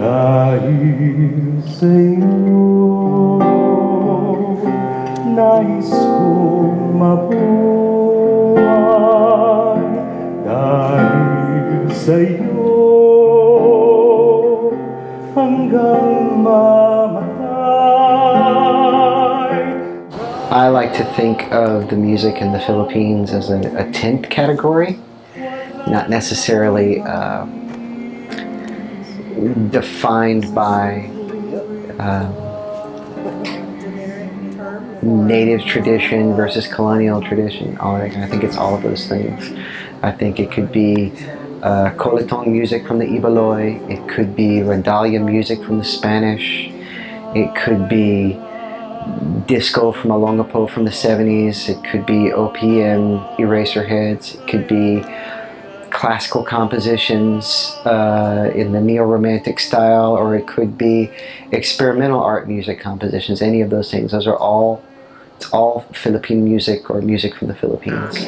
Dahil sa'yo, nais kong mabuhay. Dahil sa'yo, hanggang mamatay. I like to think of the music in the Philippines as a tent category, not necessarily defined by native tradition versus colonial tradition. I think it's all of those things. I think it could be Coletong music from the Ibaloi, it could be Rondalla music from the Spanish, it could be disco from Olongapo from the 70s, it could be OPM Eraserheads, it could be classical compositions in the neo-romantic style, or it could be experimental art music compositions. Any of those things, those are all, it's all Philippine music or music from the Philippines.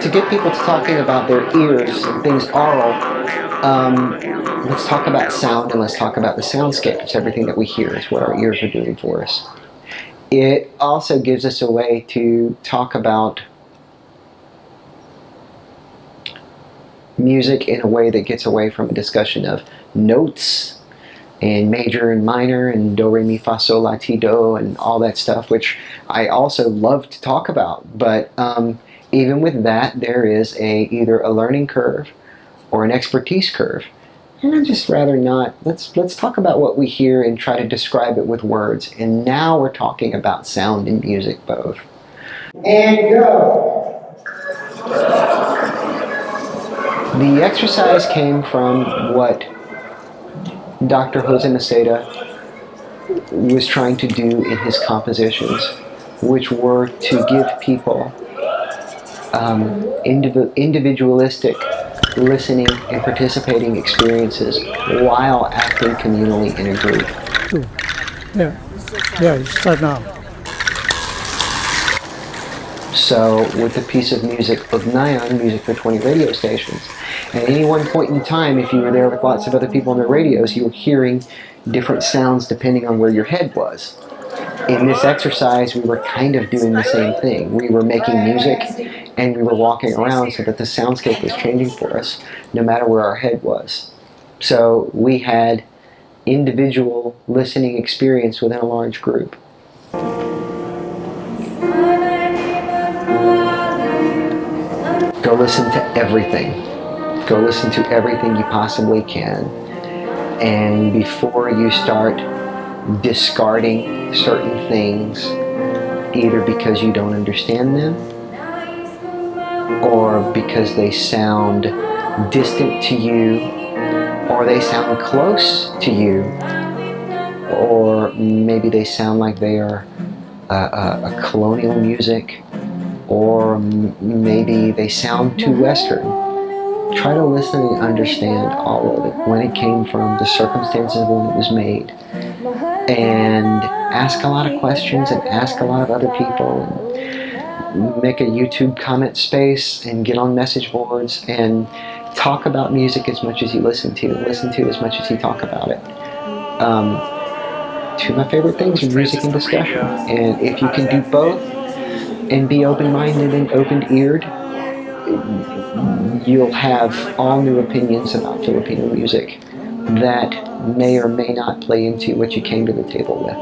To get people to talking about their ears and things oral, let's talk about sound and let's talk about the soundscape. It's everything that we hear. It's what our ears are doing for us. It also gives us a way to talk about music in a way that gets away from a discussion of notes and major and minor and do, re, mi, fa, sol, la, ti, do and all that stuff, which I also love to talk about. But even with that, there is either a learning curve or an expertise curve. And I'd just rather not. Let's talk about what we hear and try to describe it with words. And now we're talking about sound and music both. And go! The exercise came from what Dr. Jose Maceda was trying to do in his compositions, which were to give people individualistic listening and participating experiences while acting communally in a group. Yeah, start now. So with a piece of music of Nyan, music for 20 radio stations, at any one point in time, if you were there with lots of other people on their radios, you were hearing different sounds depending on where your head was. In this exercise, we were kind of doing the same thing. We were making music and we were walking around so that the soundscape was changing for us, no matter where our head was. So we had individual listening experience within a large group. Go listen to everything. Go listen to everything you possibly can. And before you start discarding certain things, either because you don't understand them or because they sound distant to you, or they sound close to you, or maybe they sound like they are a colonial music, or maybe they sound too Western. Try to listen and understand all of it, when it came from, the circumstances of when it was made, and ask a lot of questions and ask a lot of other people, and make a YouTube comment space and get on message boards and talk about music as much as you listen to as much as you talk about it. Two of my favorite things are music and discussion, and if you can do both and be open-minded and open-eared, you'll have all new opinions about Filipino music that may or may not play into what you came to the table with.